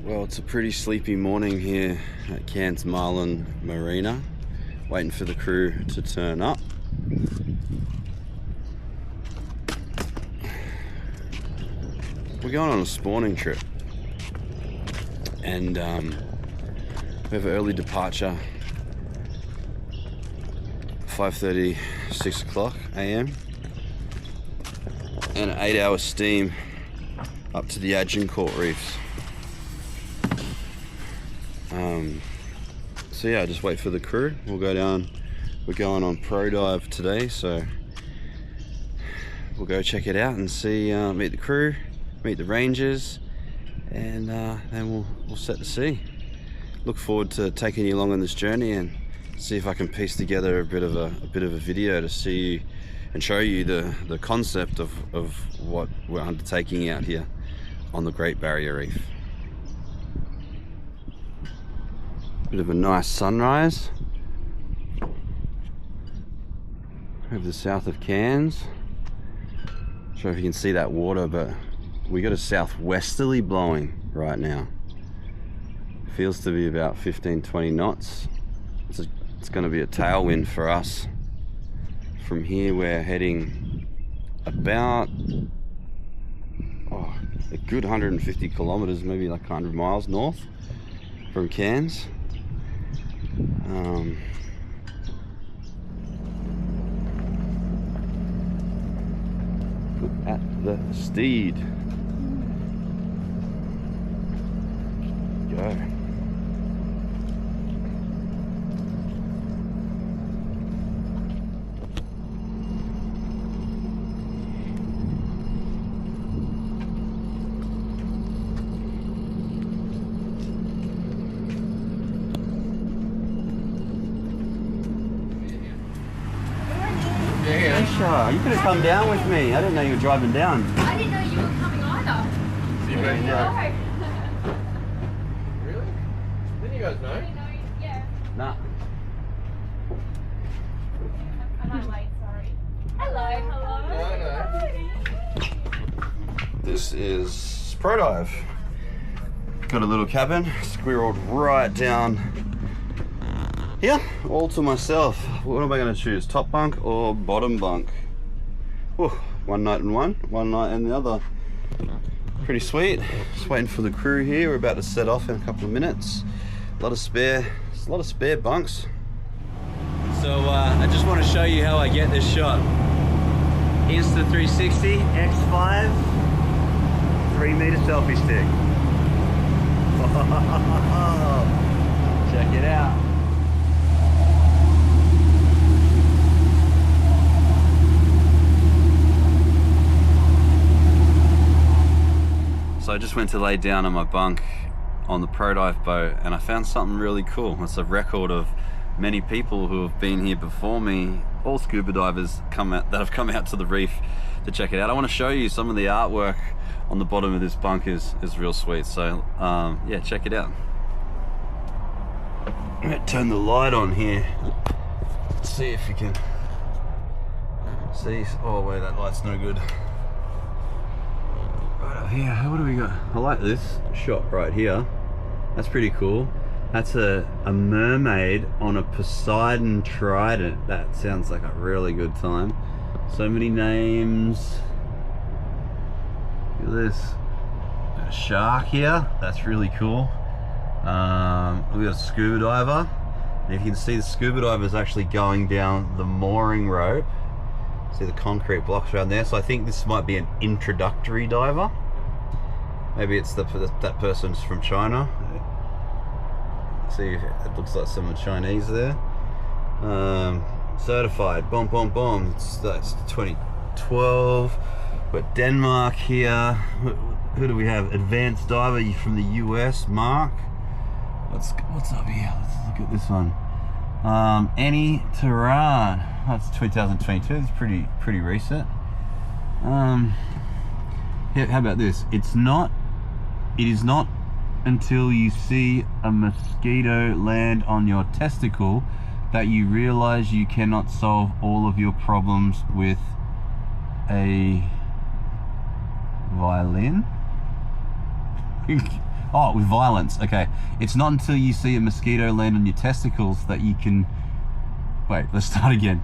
Well, it's a pretty sleepy morning here at Cairns Marlin Marina, waiting for the crew to turn up. We're going on a spawning trip, and we have an early departure, 5:30, 6 o'clock a.m. and an 8-hour steam up to the Agincourt Reefs. So yeah, just wait for the crew. We'll go down. We're going on pro dive today, so we'll go check it out and see, meet the crew, meet the rangers, and then we'll set to sea. Look forward to taking you along on this journey and see if I can piece together a bit of a video to see and show you the concept of what we're undertaking out here on the Great Barrier Reef. Bit of a nice sunrise over the south of Cairns. Not sure if you can see that water, but we got a southwesterly blowing right now. Feels to be about 15-20 knots. It's going to be a tailwind for us. From here we're heading about a good 150 kilometers, maybe like 100 miles north from Cairns. Look at the steed. Go. You could have come down with me. I didn't know you were driving down. I didn't know you were coming either. Really? Didn't you guys know? I didn't know you, yeah. Nah. Am I late? Sorry. Hello. No. This is Pro Dive. Got a little cabin squirreled right down here, all to myself. What am I going to choose? Top bunk or bottom bunk? Whew, one night in one night in the other. Pretty sweet. Just waiting for the crew here. We're about to set off in a couple of minutes. A lot of spare bunks. So I just want to show you how I get this shot. Insta360 X5 3-meter selfie stick. Check it out. So I just went to lay down on my bunk on the Pro Dive boat, and I found something really cool. It's a record of many people who have been here before me, all scuba divers that have come out to the reef to check it out. I want to show you some of the artwork on the bottom of this bunk is real sweet. So yeah, check it out. I'm gonna turn the light on here. Let's see if you can see. Oh wait, that light's no good. Right up here, what do we got? I like this shot right here. That's pretty cool. That's a mermaid on a Poseidon trident. That sounds like a really good time. So many names. Look at this. Got a shark here. That's really cool. We got a scuba diver. And if you can see, the scuba diver is actually going down the mooring rope. See the concrete blocks around there. So I think this might be an introductory diver. Maybe it's that person's from China. See, it looks like someone Chinese there. Certified, boom. It's 2012. Got Denmark here. Who do we have? Advanced diver from the US, Mark. What's up here? Let's look at this one. Annie Tehran. That's 2022. It's pretty recent. Yeah, how about this? It is not until you see a mosquito land on your testicle that you realize you cannot solve all of your problems with a violin. Oh, with violence. Okay. It's not until you see a mosquito land on your testicles that you can... Wait, let's start again.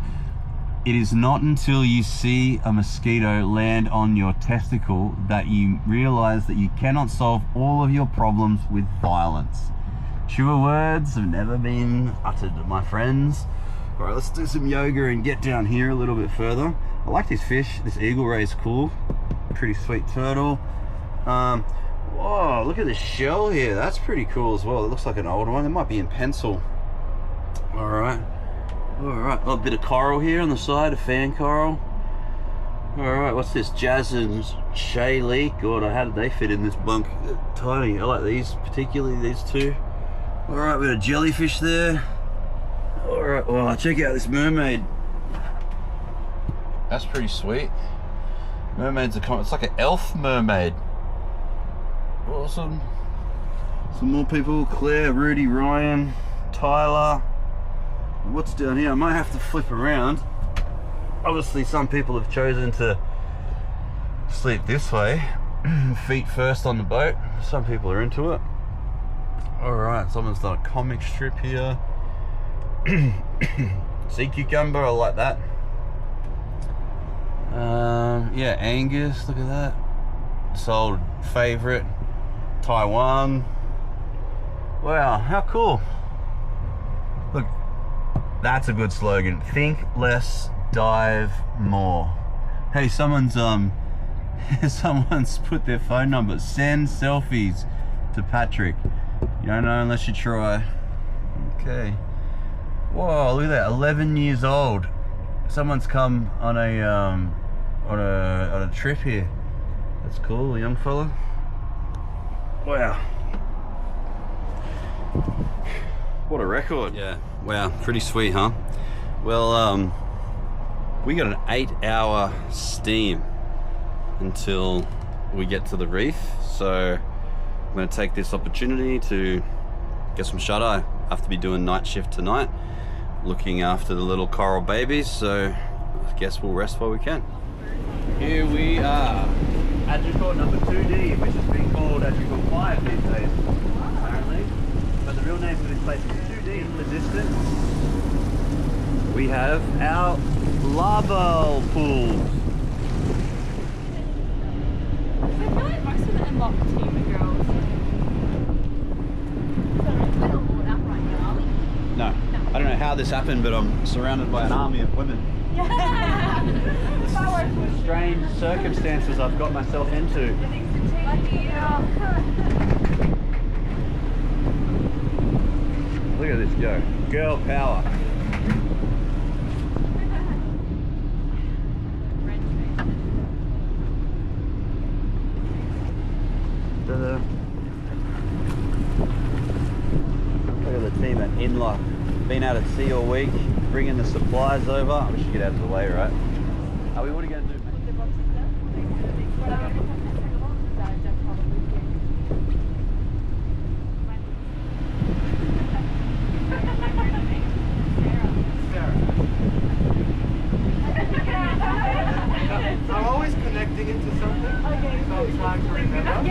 It is not until you see a mosquito land on your testicle that you realize that you cannot solve all of your problems with violence. Truer words have never been uttered, my friends. All right, let's do some yoga and get down here a little bit further. I like this fish. This eagle ray is cool. Pretty sweet turtle. Whoa, look at this shell here. That's pretty cool as well. It looks like an old one. It might be in pencil. All right. A little bit of coral here on the side, a fan coral. All right, what's this? Jazz and Shay Leek. God, how did they fit in this bunk? They're tiny. I like these, particularly these two. All right, bit of jellyfish there. All right, well, check out this mermaid. That's pretty sweet. Mermaids are it's like an elf mermaid. Awesome. Some more people. Claire, Rudy, Ryan, Tyler. What's down here? I might have to flip around. Obviously some people have chosen to sleep this way. Feet first on the boat. Some people are into it. Alright, someone's done a comic strip here. Sea cucumber, I like that. Yeah, Angus, look at that. Sold favorite. Taiwan. Wow, how cool. Look, that's a good slogan. Think less, dive more. Hey, someone's put their phone number. Send selfies to Patrick. You don't know unless you try. Okay. Whoa, look at that. 11 years old. Someone's come on a trip here. That's cool, a young fella. Wow. What a record. Yeah. Wow, pretty sweet, huh? Well, we got an 8-hour steam until we get to the reef, so I'm going to take this opportunity to get some shut-eye. I have to be doing night shift tonight, looking after the little coral babies, so I guess we'll rest while we can. Here we are, Adjecor number 2D, which has been called Adjecor 5 these days, apparently. But the real name for this place is 2D in the distance. We have our larval pools. I feel like most of the MLOC team are girls. We're not all that right now, are we? No, I don't know how this happened, but I'm surrounded by an army of women. Strange circumstances I've got myself into. Look at this go. Girl power. Look at the team at Inlock. Been out at sea all week, bringing the supplies over. We should get out of the way, right? What are we going to do, mate? I'm always connecting into something, so it's hard to remember.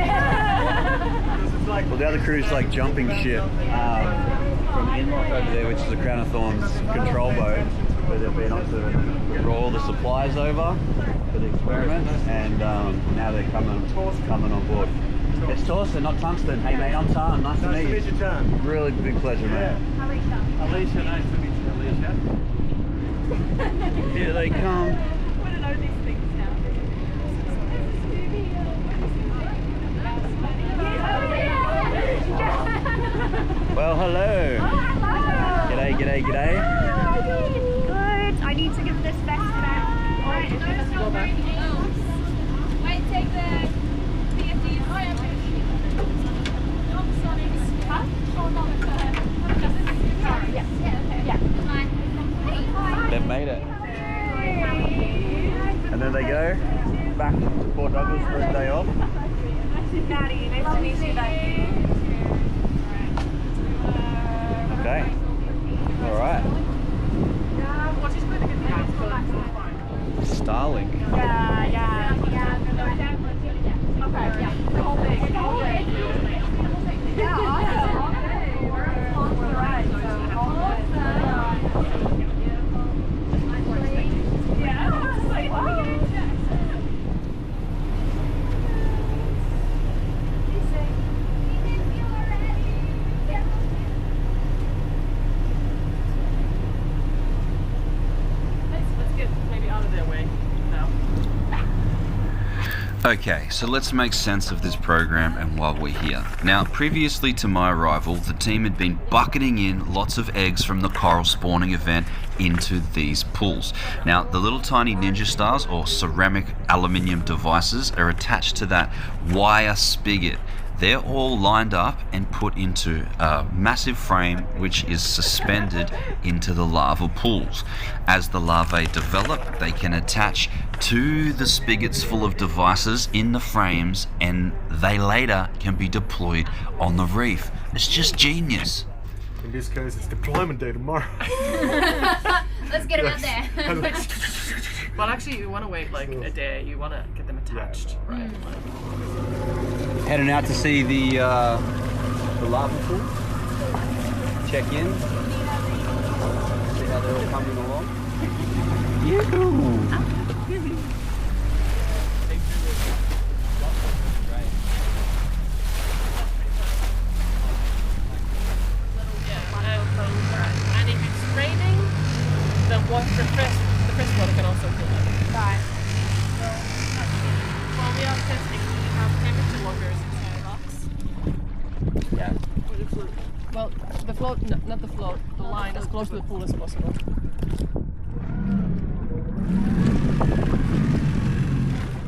Well, the other crew's like jumping ship from Inlock over there, which is the Crown of Thorns control boat, where they've been on to draw all the supplies over for the experiments, and now they're coming on board. It's Torsten, not Tungsten. Hey mate, I'm Tan. Nice to meet you. Tan. Really big pleasure, mate. Alicia, nice to meet you, Alicia. Here they come. I want to know these things now. Well, hello. G'day, g'day, g'day. Good. I need to give this vest back. Alright, wait, take the BFDs. Oh, yeah, huh? Oh, no, They've made it. And then they go back to Port Douglas for a day off. Maddie, nice to meet you. Okay. Alright. Starlink. Yeah. Okay, yeah. The whole thing. Okay, so let's make sense of this program and why we're here. Now, previously to my arrival, the team had been bucketing in lots of eggs from the coral spawning event into these pools. Now, the little tiny ninja stars or ceramic aluminium devices are attached to that wire spigot. They're all lined up and put into a massive frame which is suspended into the larval pools. As the larvae develop, they can attach to the spigots full of devices in the frames, and they later can be deployed on the reef. It's just genius. In this case, it's deployment day tomorrow. Let's get them out there. Well, actually, you want to wait like a day. You want to get them attached, right? Heading out to see the larval pool. Check in. See how they're all coming along. And if it's raining, the fresh water can also fill up. Right. Well, we are testing. We have temperature loggers in the box. Yeah. Well, the float, not the float, the line as close to the pool as possible.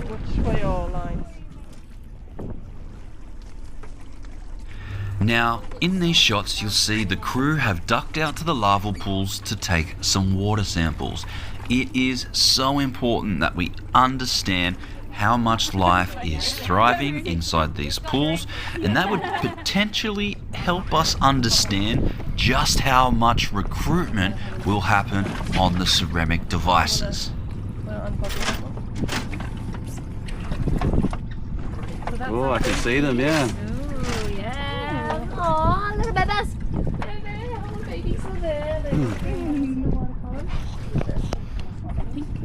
Watch for your lines. Now, in these shots, you'll see the crew have ducked out to the larval pools to take some water samples. It is so important that we understand how much life is thriving inside these pools, and that would potentially help us understand just how much recruitment will happen on the ceramic devices. Oh, I can see them, yeah. Ooh, yeah. Aw, look at that. Oh, babies are there.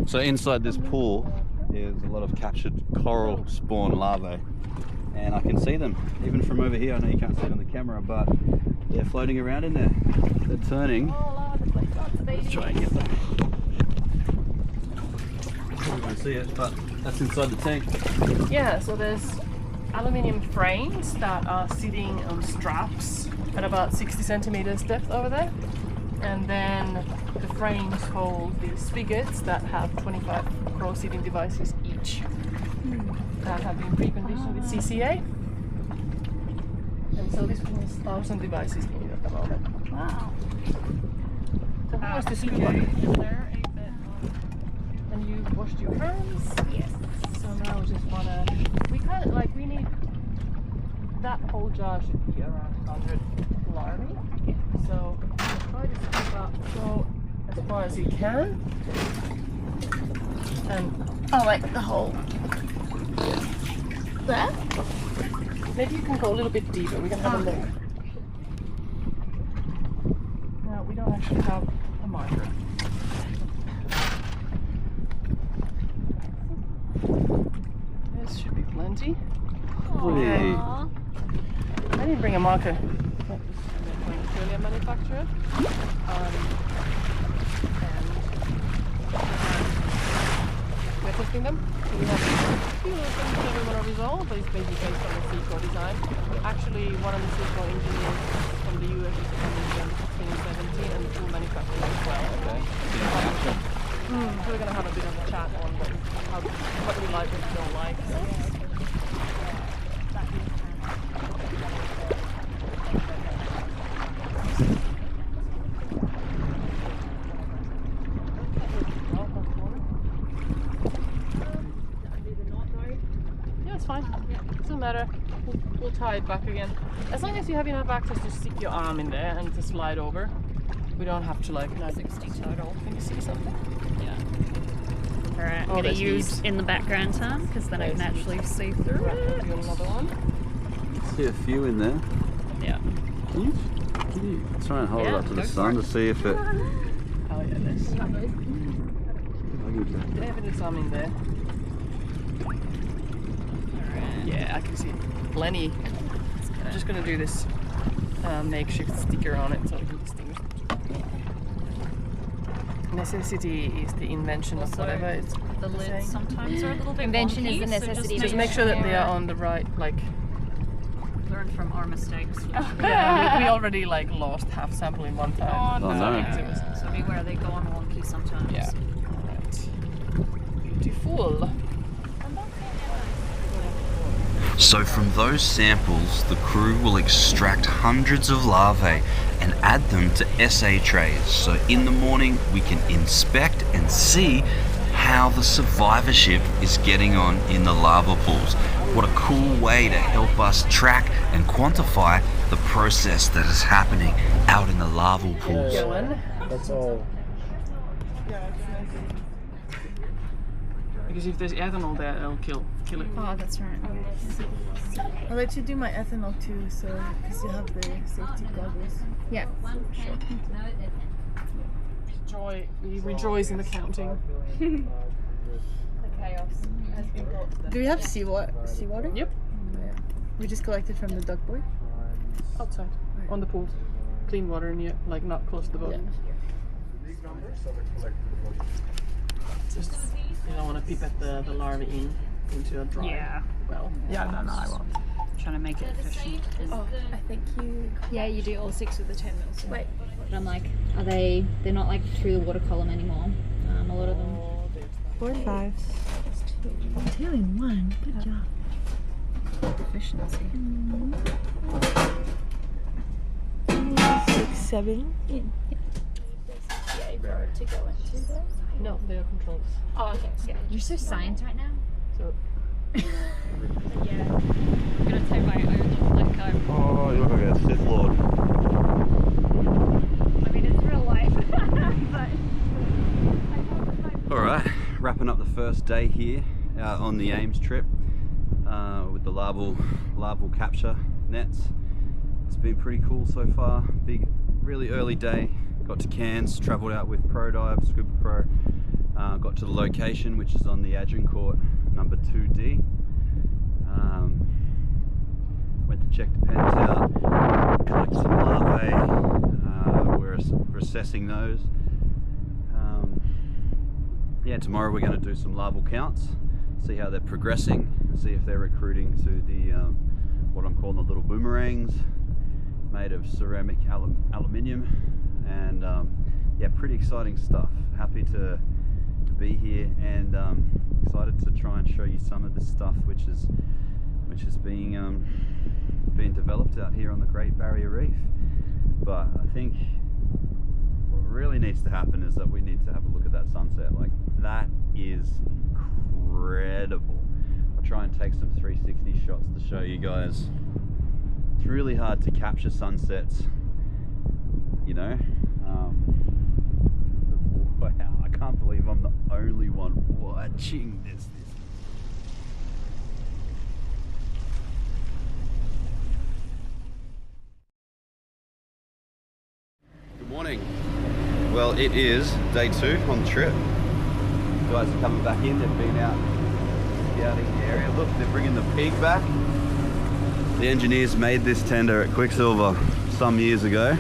So inside this pool is a lot of captured coral spawn larvae, and I can see them even from over here. I know you can't see it on the camera, but they're floating around in there. They're turning. Let's try and get them. You can't see it, but that's inside the tank. Yeah, so there's aluminium frames that are sitting on straps at about 60 centimeters depth over there, and then the frames hold these spigots that have 25 coral seeding devices each that have been preconditioned with CCA. And so this one is 1,000 devices in it at the moment. Wow. So how was the scuba? Is there a bit of... And you washed your hands? Yes. So now we just wanna... We kind of like, we need... That whole jar should be around 100 larvae. So try to scoop up, go as far as you can. And like the hole there? maybe you can go a little bit deeper. We can have a look. Now we don't actually have a marker. This should be plenty. Aww. I didn't bring a marker. I'm going to Australia manufacturer. We're testing them. So we have a few little things that we want to resolve, but it's basically based on the seashore design. Actually, one of the seashore engineers from the US is coming in 2017 and the tool manufacturer as well. Okay. So we're going to have a bit of a chat on what we like and we don't like. So. Doesn't matter. We'll tie it back again. As long as you have enough access to stick your arm in there and to slide over. We don't have to like 60 total. Can you see something? Yeah. Alright, I'm going to use in the background time because then I can actually see through it. Do another one. See a few in there. Yeah. Can you try and hold it up to the sun to see if it... Oh yeah, there's definitely some in there. Yeah, I can see plenty. I'm just going to do this makeshift sticker on it so we can distinguish. necessity is the invention of whatever it's The lids saying. sometimes are a little bit Invention is wonky, the so necessity. Just make sure that they are on the right, like. Learn from our mistakes. Yeah, we already like lost half sample in one time. Oh, no. So beware, they go on wonky sometimes. Yeah. Alright. Beautiful. So from those samples, the crew will extract hundreds of larvae and add them to assay trays. So in the morning, we can inspect and see how the survivorship is getting on in the larva pools. What a cool way to help us track and quantify the process that is happening out in the larval pools. That's all. Because if there's ethanol there, it'll kill it. Oh, that's right. I'll let you do my ethanol too, so because you have the safety goggles. Yeah. Joy, we rejoice in the counting. Do we have seawater? Yep. Yeah. We just collected from the duck boy. Outside, on the pool. Clean water near, like not close to the boat. Just, you don't want to pipette the larvae into a dry Yeah. well. Yeah, no, I won't. Trying to make it efficient. Oh, I think you. Yeah, you do all 6 with the 10 mils. Wait. But I'm like, they're not like through the water column anymore. A lot of them. 4 and 5. 2 and 1. Good job. Efficiency. 6, 7. Yeah, for it to go into those. No, they are controlled. Oh, okay. Yeah. You're so science right now. So Yeah. I'm gonna take my own like Oh, you look like a Sith Lord. I mean it's real life. but Alright, wrapping up the first day here out on the Ames trip with the larval capture nets. It's been pretty cool so far. Big, really early day. Got to Cairns, travelled out with ProDive, Scuba Pro. Got to the location, which is on the Agincourt number 2D. Went to check the pens out, collect some larvae. We're assessing those. Yeah, tomorrow we're going to do some larval counts, see how they're progressing, see if they're recruiting to the what I'm calling the little boomerangs, made of ceramic aluminium, and yeah, pretty exciting stuff. Happy to be here, and excited to try and show you some of this stuff which is being developed out here on the Great Barrier Reef. But I think what really needs to happen is that we need to have a look at that sunset. Like, that is incredible. I'll try and take some 360 shots to show you guys. It's really hard to capture sunsets, you know. Wow, I can't believe I'm the only one watching this. Good morning. Well, it is day 2 on the trip. Guys are coming back in. They've been out scouting the area. Look, they're bringing the pig back. The engineers made this tender at Quicksilver some years ago.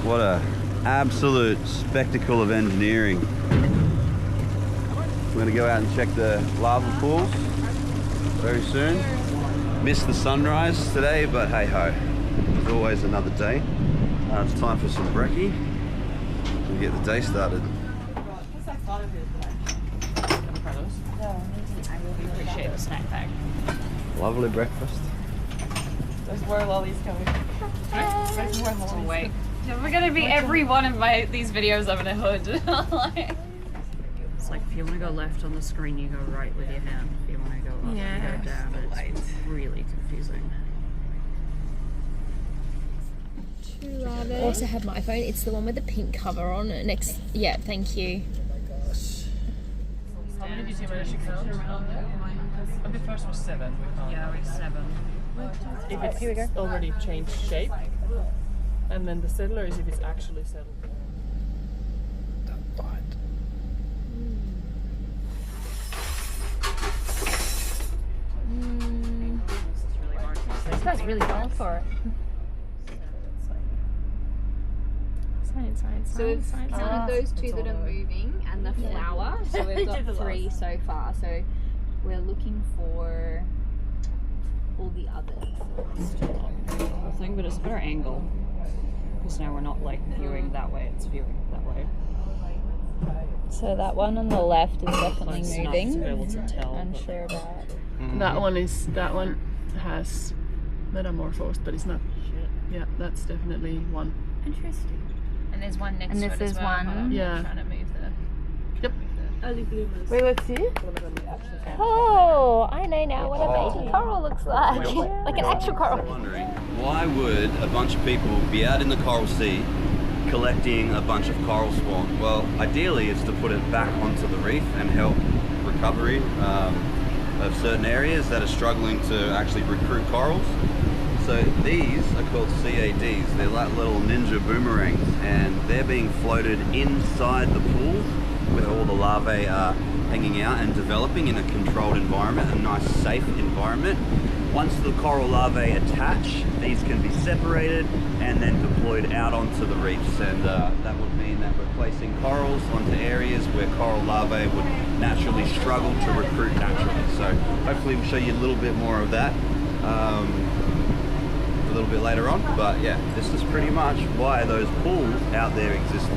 What a absolute spectacle of engineering. We're going to go out and check the larval pools very soon. Missed the sunrise today, but hey ho, there's always another day. It's time for some brekkie and get the day started. we appreciate the snack pack. Lovely breakfast. there's more lollies coming. There's more lollies. Oh wait. We're gonna be every one of these videos of in a hood. It's like if you want to go left on the screen, you go right with your hand. If you want to go up, you go down. It's really confusing. I also have my phone. It's the one with the pink cover on it. Next, yeah, thank you. How many did you manage to count? The first was 7. Yeah, we're 7. If it's already changed shape, and then the settler is if it's actually settled. This guy's really going for it. So we've counted those two that are moving and the flower. So we've got 3 so far. So we're looking for all the others. Whole thing, but it's a better angle because now we're not like viewing that way; it's viewing that way. So that one on the left is definitely Close enough moving. to be able to tell. Unsure about. That one has metamorphosed, but it's not. Yeah, that's definitely one. Interesting. And there's one next And to this it as is well. one. Hold on, Yeah. I'm trying to move the. Yep. Early bloomers. Wait, let's see. Oh, I know now what a baby coral looks like. Like an actual I'm coral. wondering, why would a bunch of people be out in the coral sea collecting a bunch of coral spawn? Well, ideally it's to put it back onto the reef and help recovery of certain areas that are struggling to actually recruit corals. So these are called CADs. They're like little ninja boomerangs, and they're being floated inside the pool where all the larvae are hanging out and developing in a controlled environment, a nice safe environment. Once the coral larvae attach, these can be separated and then deployed out onto the reefs, and that would mean that we're placing corals onto areas where coral larvae would naturally struggle to recruit naturally. So hopefully we'll show you a little bit more of that a little bit later on, but yeah, this is pretty much why those pools out there exist.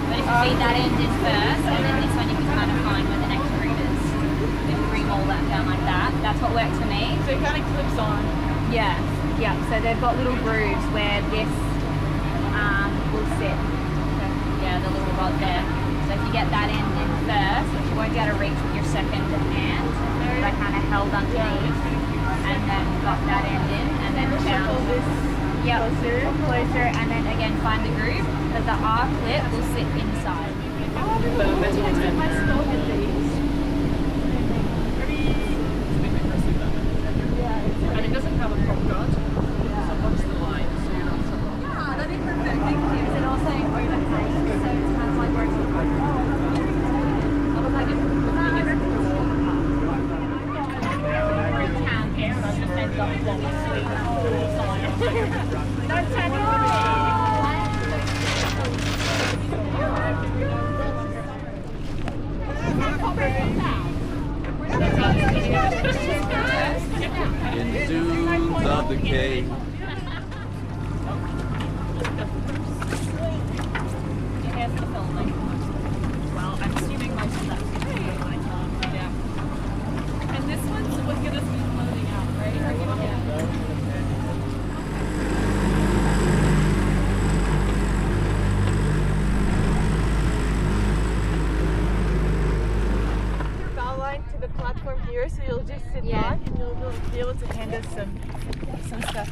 But if you feed that end in first, and then this one you can kind of find where the next root is. If you bring all that down like that, that's what works for me. So it kind of clips on. Yeah, yeah. So they've got little grooves where this will sit. Yeah, the little rod there. So if you get that end in first, you won't be able to reach with your second hand. They kind of held underneath, and then got that end in, and then found this. Yep, closer, and then again find the groove, because the R clip will sit inside. And it doesn't have a prop guard. So what's the line? So you're not so wrong. Ah, that'd be perfect. Thank you. Is it also overhang? So it's kind of like where it's I was like, Don't turn In the dunes of the cave. Here's the filming. Well, I'm assuming most of that's yeah. And this one's going to be floating out, right? Yeah. Bow line to the platform here, so you'll just sit back and you'll be able to hand us some stuff.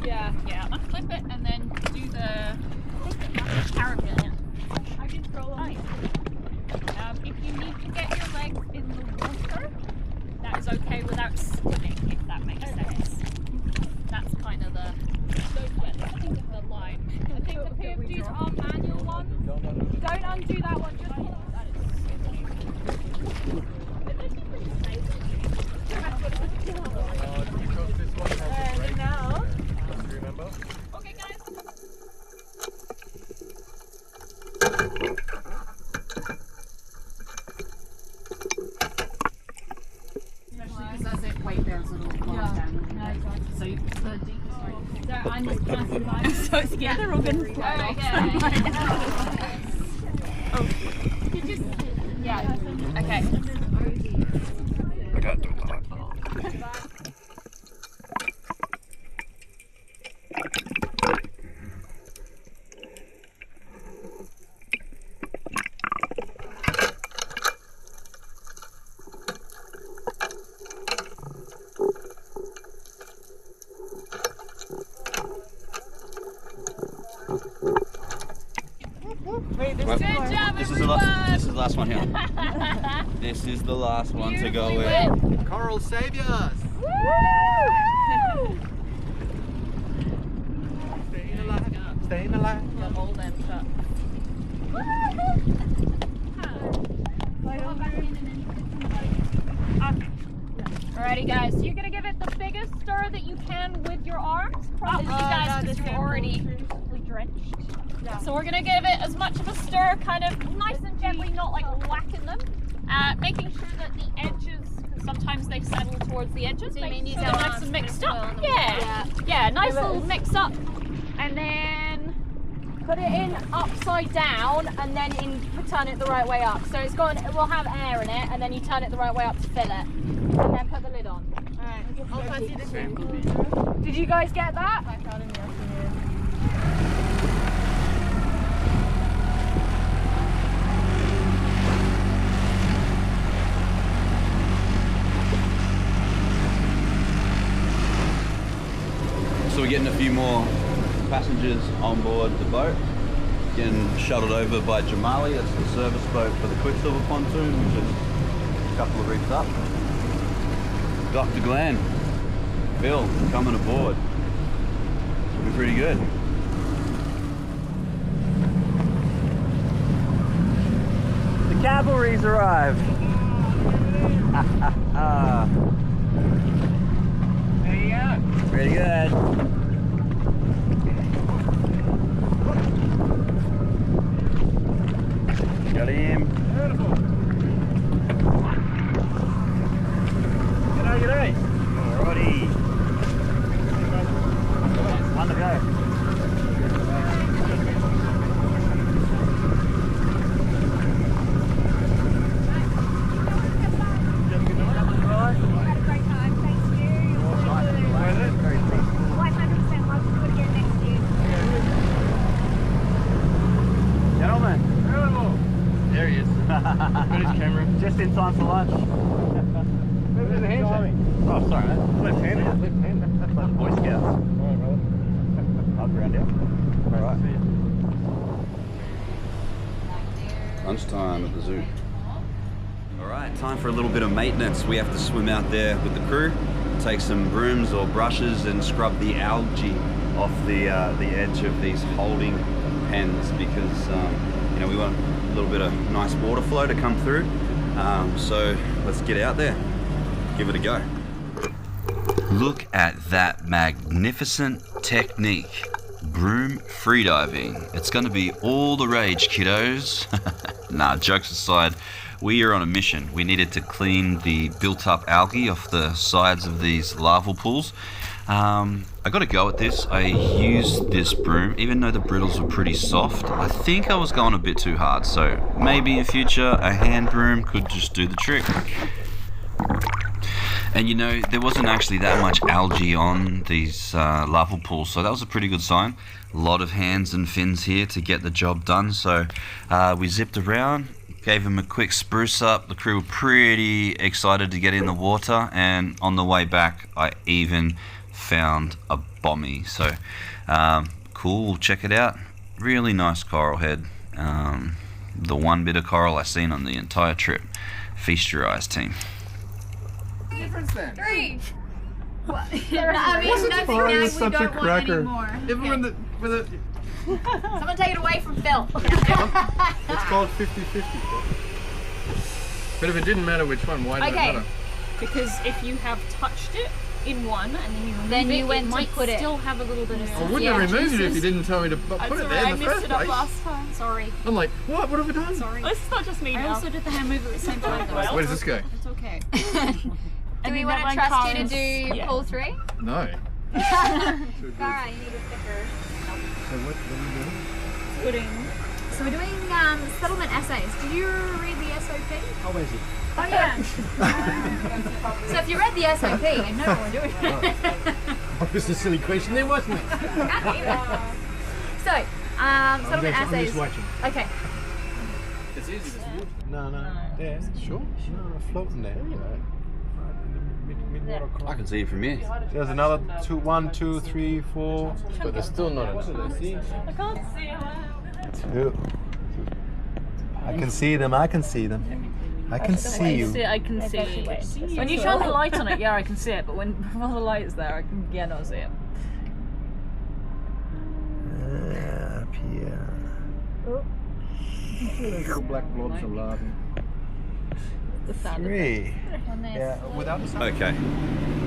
Yeah, unclip it and then do the carabiner. I can roll on. If you need to get your legs in the water, that is okay without swimming, if that makes sense. That's kind of the line. I think the PFDs are manual ones. Don't undo that one, just hold on. That is And now, okay, guys. As it weight bears, it'll lie down. So you put the deepest one. So I'm just passing by. I'm so scared they're all going to fly off. Yeah. Okay. I got that. wait, this Well, is more. this is the last one here. This is the last one to go in. Coral saviors! Staying alive. Staying alive. Hold them shut. Alrighty guys, so you're gonna give it the biggest stir that you can with your arms. Probably you guys, because you're already completely drenched. Yeah. So we're gonna give it as much of a stir, kind of nice and gently, not like whacking them. Making sure that the edges, because sometimes they settle towards the edges, making sure they're nice and mixed up. Yeah, nice little mix up. And then put it in upside down, and then turn it the right way up. So it will have air in it, and then you turn it the right way up to fill it. And then put the lid on. Alright. I'll pass you the same. Did you guys get that? I got it. So we're getting a few more passengers on board the boat, getting shuttled over by Jamali. That's the service boat for the Quicksilver pontoon, which is a couple of reefs up. Dr. Glenn, Phil, coming aboard. Should be pretty good. The cavalry's arrived. There you go. Pretty good. Got him. Beautiful. G'day. Alrighty. One to go. Just in time for lunch. Where's the handshake? Oh, sorry, man. Left-handed. Left-handed. That's like Boy Scouts. Alright, brother. Hug around here. Alright. Lunchtime at the zoo. Alright, time for a little bit of maintenance. We have to swim out there with the crew, take some brooms or brushes and scrub the algae off the edge of these holding pens because you know, we want a little bit of nice water flow to come through. So let's get out there, give it a go. Look at that magnificent technique. Broom freediving. It's going to be all the rage, kiddos. Nah, jokes aside, we are on a mission. We needed to clean the built up algae off the sides of these larval pools. I got to go at this. I used this broom, even though the brittles were pretty soft. I think I was going a bit too hard, so maybe in future a hand broom could just do the trick. And you know, there wasn't actually that much algae on these larval pools, so that was a pretty good sign. A lot of hands and fins here to get the job done, so we zipped around, gave them a quick spruce up. The crew were pretty excited to get in the water, and on the way back I even found a bommy. So cool, check it out. Really nice coral head. The one bit of coral I seen on the entire trip. Feast your eyes, team. Difference then. Three. What? I mean, Wasn't nothing fun, now it's we such a don't want cracker. anymore. Even with the Someone take it away from Phil. it's called 50-50. But if it didn't matter which one, why did it matter? Because if you have touched it in one and then you remove Then it, you went it to might put it. still have a little bit of I wouldn't have removed it if you didn't tell me to put it there I in the missed first it up place. last time. Sorry. I'm like, what have we done? Sorry. It's not just me I now. also did the hand move at the same time. Where does this go? It's okay. Do we want to trust you to do pull three? No. Alright, you need a sticker. So what are you doing? Pudding. So we're doing settlement essays. Did you read the SOP? How is it? Oh yeah. So if you read the SOP, you know what we're doing. Oh, this is a silly question there, wasn't it? So, settlement essays. watching. Okay. It's easy, just move. No. There. Sure? No, floating there. I can see it from here. There's another 1, 2, 3, 4. But there's still not enough. See? I can't see it. 2. I can see them. I can see them. I can see you. I can see it. When you shine the light on it, yeah, I can see it. But when the light is there, I can not see it. Up here. Little black blobs of larvae. the sound. 3. Without a sound. Okay,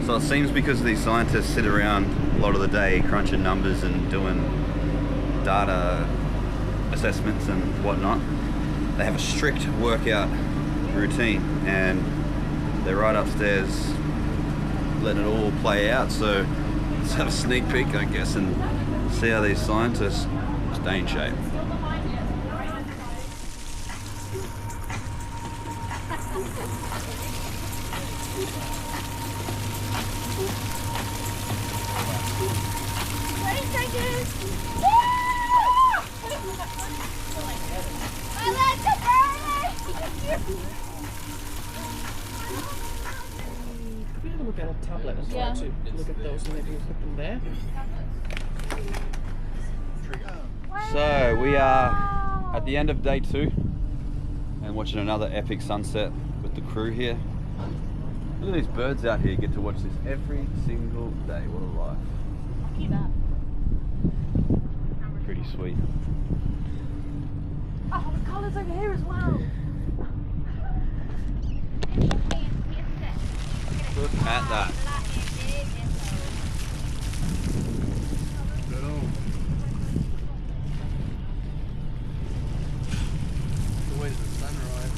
so it seems because these scientists sit around a lot of the day crunching numbers and doing data assessments and whatnot, they have a strict workout routine, and they're right upstairs letting it all play out. So let's have a sneak peek, I guess, and see how these scientists stay in shape. We have a look at a tablet and try to look at those and maybe put them there. So we are at the end of day 2 and watching another epic sunset with the crew here. Look at these birds out here. You get to watch this every single day. What a life. Keep up. Pretty sweet. Oh, the colours over here as well. Look at that. The way to the sunrise.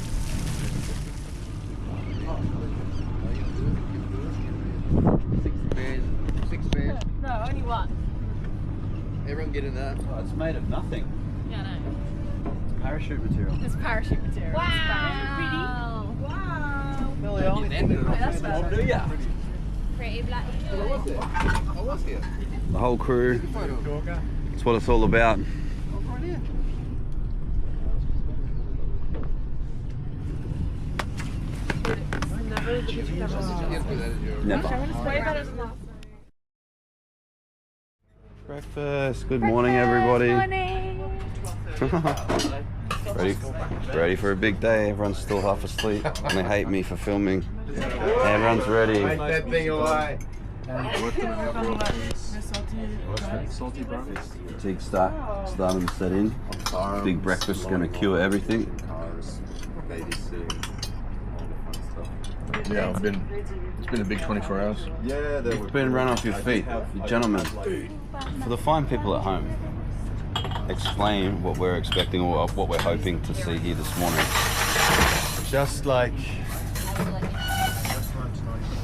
Six bears. No, only one. Everyone get in that. Oh, it's made of nothing. Yeah, no. It's parachute material. It's parachute material. Wow. No, they only ended it That's off. Do ya? Pretty black. I was here. The whole crew. Photo. That's what it's all about. Right here. Never. Way better than that. Breakfast. Good morning, everybody. ready for a big day. Everyone's still half asleep and they hate me for filming. Everyone's ready. Take that thing away. Salty brownies. Fatigue starting to set in. Big breakfast is going to cure everything. Babysitting. Yeah, it's been a big 24 hours. Yeah, you've been run off your feet. Gentlemen, for the fine people at home, explain what we're expecting or what we're hoping to see here this morning. Just like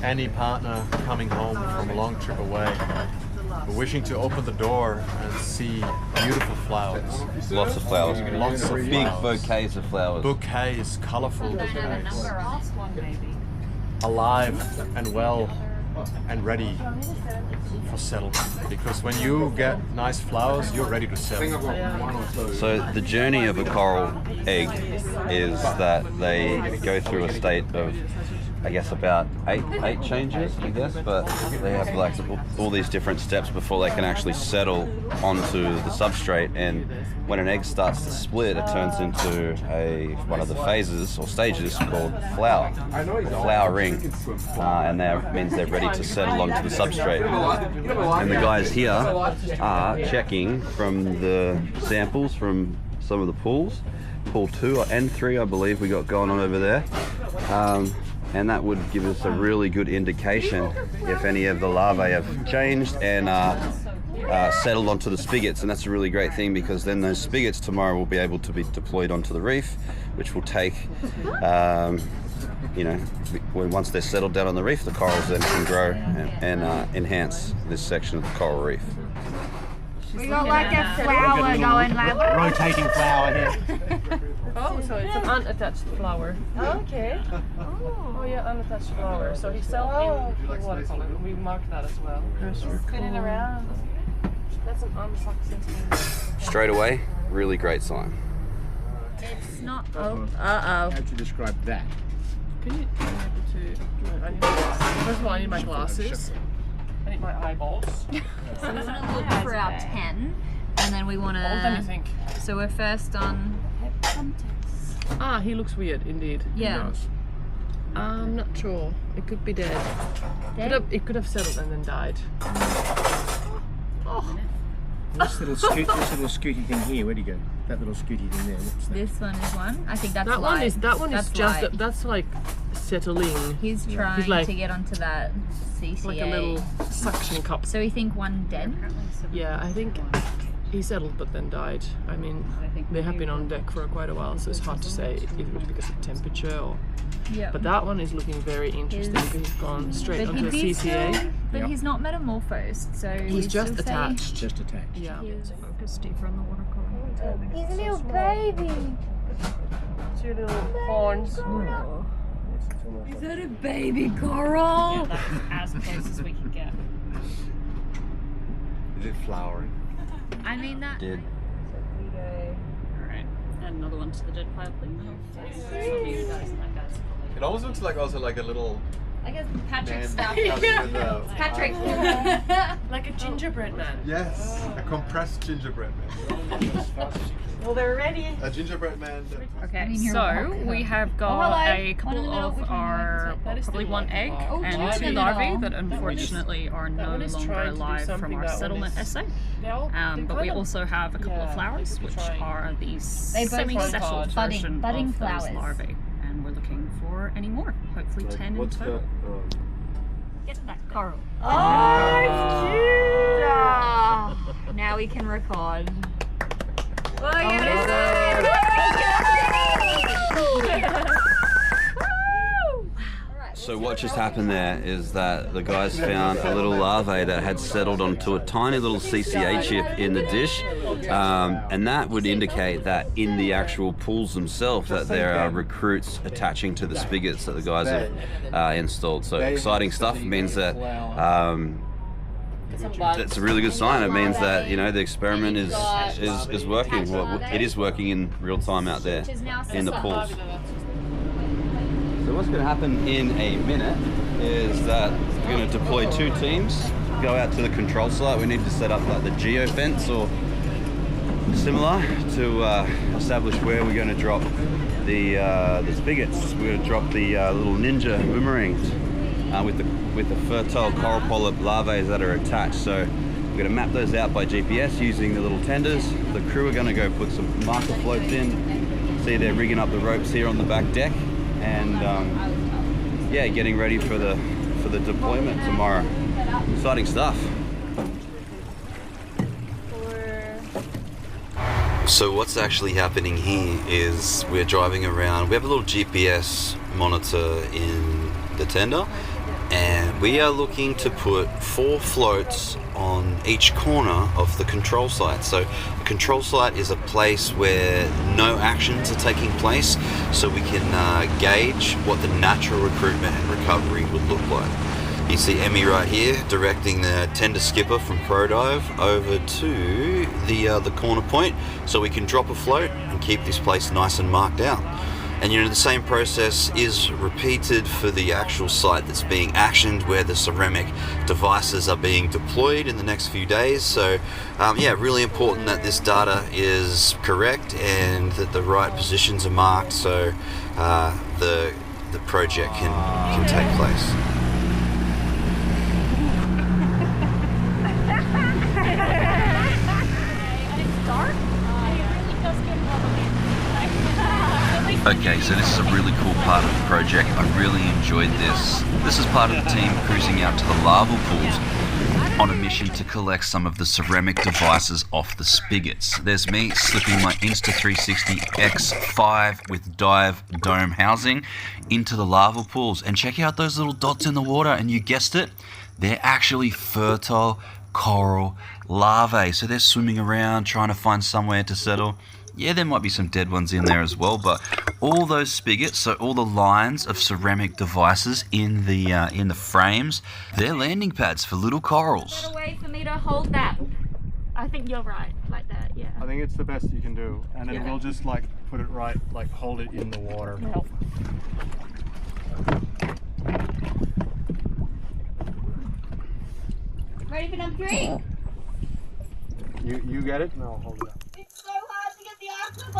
any partner coming home from a long trip away, wishing to open the door and see beautiful flowers. Lots of flowers. Lots of big flowers. bouquets of flowers. Bouquets, colourful bouquets. Last one, maybe. Alive and well and ready for settlement. Because when you get nice flowers, you're ready to settle. So the journey of a coral egg is that they go through a state of, I guess, about eight changes, I guess, but they have like all these different steps before they can actually settle onto the substrate. And when an egg starts to split, it turns into one of the phases or stages called flowering, and that means they're ready to settle onto the substrate. And the guys here are checking from the samples from some of the pools, pool 2 and 3, I believe we got going on over there. And that would give us a really good indication if any of the larvae have changed and settled onto the spigots. And that's a really great thing, because then those spigots tomorrow will be able to be deployed onto the reef, which will take, once they're settled down on the reef, the corals then can grow and enhance this section of the coral reef. We got like a flower going like Rotating flower here. Oh, so it's an unattached flower. Okay. Oh yeah, unattached flower. So he's selling in the watercolor. We marked that as well. Spinning around. That's an unsuccessful. Straight away, really great sign. it's not. Uh-oh. How'd you describe that? Can you be able to? No, I need my glasses. First of all, I need my glasses. I need my eyeballs. So we're gonna look for our 10, and then we What do you wanna. think? So we're first on. Ah, he looks weird indeed. Yeah. I'm not sure. It could be dead. It could have settled and then died. Oh. This little scooty thing here, where'd he go? That little scooty thing there, what's that? This one is one. I think that's That one is That's just light. that's like settling. He's trying like- to get onto that CCA. Like a little suction cup. So we think one dead. Yeah, I think he settled but then died. I mean, they have been on deck for quite a while, so it's hard to say if it was because of temperature or. Yeah. But that one is looking very interesting because he's gone straight onto the CCA. But he's not metamorphosed, so He's just attached. Just attached. Yeah. Focus deeper on the water column. He's a little baby. Two little horns. Is that a baby coral? Yeah, that's as close as we can get. Is it flowering? I mean that. Did. Alright, add another one to the dead pile, please. It almost looks like also like a little I guess Patrick man stuff. with a Patrick. Like a gingerbread man. yes, a compressed gingerbread man. Well, they're ready. A gingerbread man. Okay, so we have got a couple of our, probably one egg and two larvae that unfortunately are no longer alive from our settlement essay. But we also have a couple of flowers, which are the semi-settled version budding of flowers. those larvae. And we're looking for any more, hopefully 10 in total. Get to that coral. Oh, cute! Now we can record. Look at So what just happened there is that the guys found a little larvae that had settled onto a tiny little CCA chip in the dish, and that would indicate that in the actual pools themselves that there are recruits attaching to the spigots that the guys have installed. So exciting stuff. It means that that's a really good sign. It means that, you know, the experiment is working. Well, it is working in real time out there in the pools. So what's going to happen in a minute is that we're going to deploy 2 teams, go out to the control site. We need to set up like the geofence or similar to establish where we're going to drop the spigots. We're going to drop the little ninja boomerangs with the fertile coral polyp larvae that are attached. So we're going to map those out by GPS using the little tenders. The crew are going to go put some marker floats in. See, they're rigging up the ropes here on the back deck. And yeah, getting ready for the deployment tomorrow. Exciting stuff. So what's actually happening here is we're driving around. We have a little GPS monitor in the tender, and we are looking to put 4 floats on each corner of the control site. So a control site is a place where no actions are taking place, so we can gauge what the natural recruitment and recovery would look like. You see Emmy right here directing the tender skipper from ProDive over to the corner point, so we can drop a float and keep this place nice and marked out. And you know, the same process is repeated for the actual site that's being actioned, where the ceramic devices are being deployed in the next few days. So yeah, really important that this data is correct and that the right positions are marked, so the project can take place. Okay, so this is a really cool part of the project. I really enjoyed this. This is part of the team cruising out to the larval pools on a mission to collect some of the ceramic devices off the spigots. There's me slipping my Insta360 X5 with dive dome housing into the larval pools. And check out those little dots in the water, and you guessed it, they're actually fertile coral larvae. So they're swimming around trying to find somewhere to settle. Yeah, there might be some dead ones in there as well, but all those spigots, so all the lines of ceramic devices in the frames, they're landing pads for little corals. Is there a way for me to hold that? I think you're right, like that, yeah. I think it's the best you can do, and then we'll just like put it right, like hold it in the water. Ready for number 3? You get it, and I'll hold it up. It's so hard to get the axle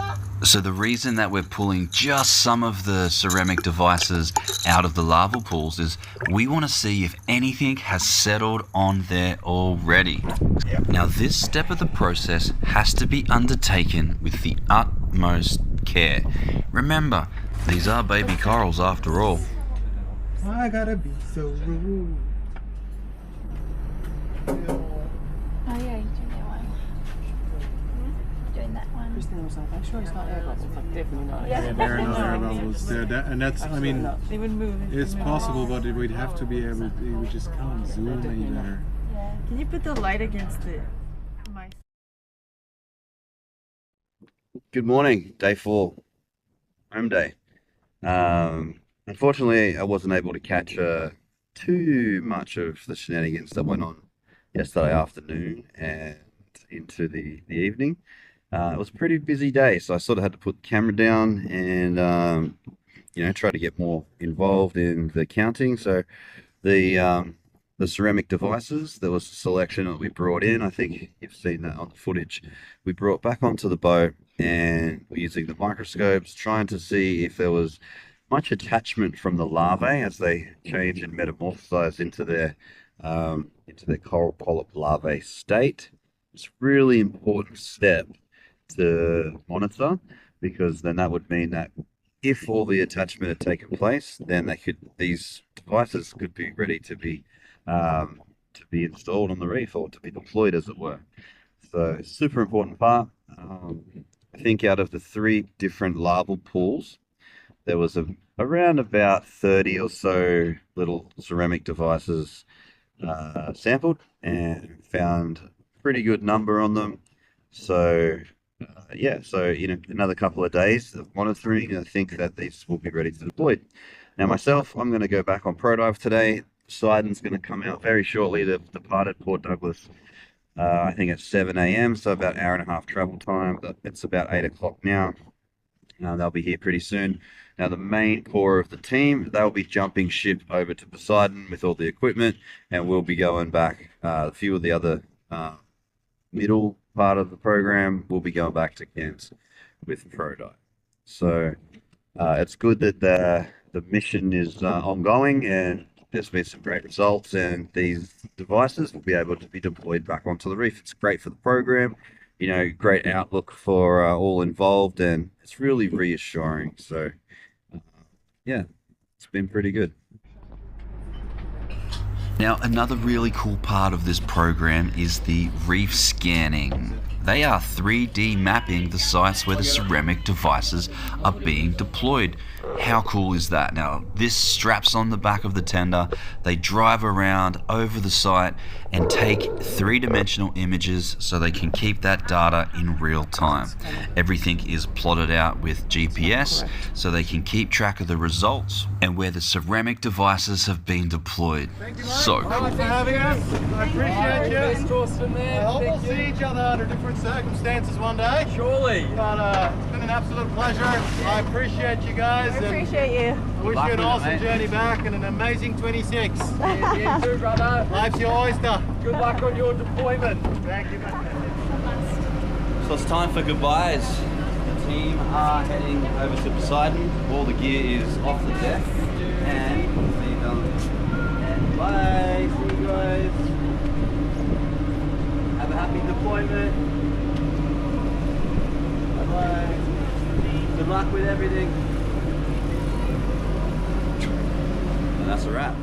So the reason that we're pulling just some of the ceramic devices out of the larval pools is we want to see if anything has settled on there already. Now this step of the process has to be undertaken with the utmost care. Remember, these are baby corals after all. I gotta be so rude. Oh yeah, you're doing that one. Doing that one. Christina was like, I'm sure it's not air bubbles. Like, definitely not. Yeah, there are no air bubbles there. And that's, I mean, They would move. it's possible, but we'd have to be able, we just can't zoom any better. Can you put the light against the mic? Good morning, day 4, home day. Unfortunately, I wasn't able to catch too much of the shenanigans that went on yesterday afternoon and into the evening. It was a pretty busy day, so I sort of had to put the camera down and try to get more involved in the counting. So the ceramic devices, there was a selection that we brought in. I think you've seen that on the footage. We brought back onto the boat and we're using the microscopes, trying to see if there was much attachment from the larvae as they change and metamorphosize into their coral polyp larvae state. It's a really important step to monitor, because then that would mean that if all the attachment had taken place, then these devices could be ready to be installed on the reef, or to be deployed, as it were. So it's a super important part. I think out of the 3 different larval pools, there was around about 30 or so little ceramic devices sampled, and found a pretty good number on them. So so in another couple of days of monitoring, I think that these will be ready to deploy. Now myself, I'm going to go back on ProDive today. Poseidon's going to come out very shortly. They've departed Port Douglas, I think at 7 a.m, so about an hour and a half travel time. But it's about 8 o'clock now. They'll be here pretty soon. Now the main core of the team, they'll be jumping ship over to Poseidon with all the equipment, and we'll be going back. A few of the other middle part of the program will be going back to Cairns with ProDive. So it's good that the mission is ongoing, and there's been some great results, and these devices will be able to be deployed back onto the reef. It's great for the program, great outlook for all involved, and it's really reassuring. So yeah, it's been pretty good. Now, another really cool part of this program is the reef scanning. They are 3D mapping the sites where the ceramic devices are being deployed. How cool is that? Now, this straps on the back of the tender. They drive around over the site and take 3-dimensional images so they can keep that data in real time. Everything is plotted out with GPS so they can keep track of the results and where the ceramic devices have been deployed. So cool. Thanks for having us. I appreciate you. I hope we'll see each other under different circumstances one day. Surely. But it's been an absolute pleasure. I appreciate you guys. I appreciate you. I wish you an awesome journey back and an amazing 26. You too, brother. Life's your oyster. Good luck on your deployment. Thank you, man. So it's time for goodbyes. The team are heading over to Poseidon. All the gear is off the deck, and see you done. And bye. See you guys. Have a happy deployment. Bye bye. Good luck with everything. And that's a wrap.